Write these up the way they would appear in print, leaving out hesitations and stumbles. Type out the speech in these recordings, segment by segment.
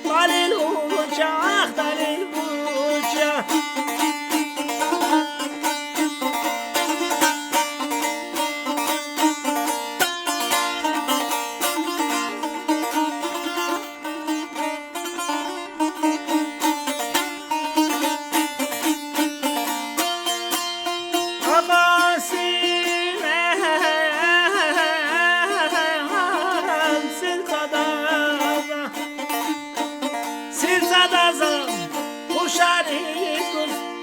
Dalil uca, ah dalil uca.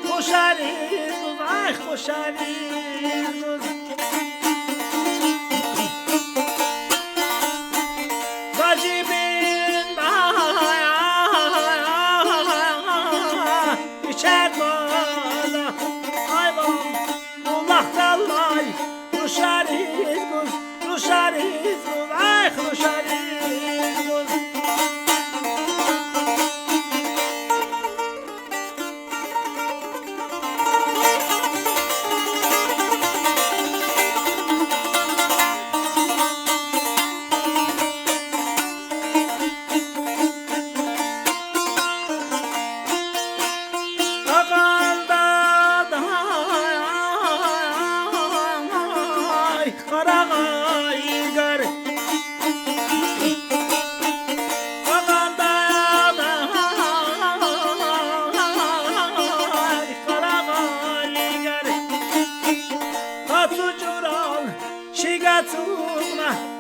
Xoşarız, ay xoşarız. Vacibin içer bana, ay bana, Allah'tan lay. Xoşarız, xoşarız, ay xoşarız.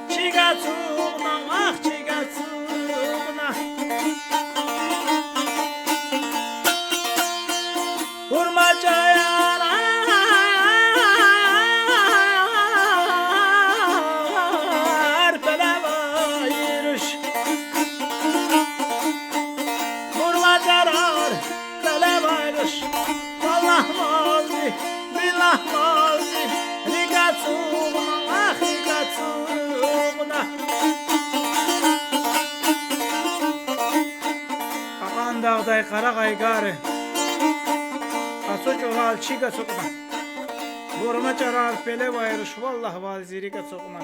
Çiğatuna, ah çiğatuna. Vurmacaya arpele bayırış. Vurmacaya arpele bayırış. Allah mazi, billah mazi. Rigatuna, ah rigatuna. Aman dağday kara kaygarı. Kaço çoral çiğga sokma. Vurma çarar pele bayırış. Vallahi vaziri kaçokma.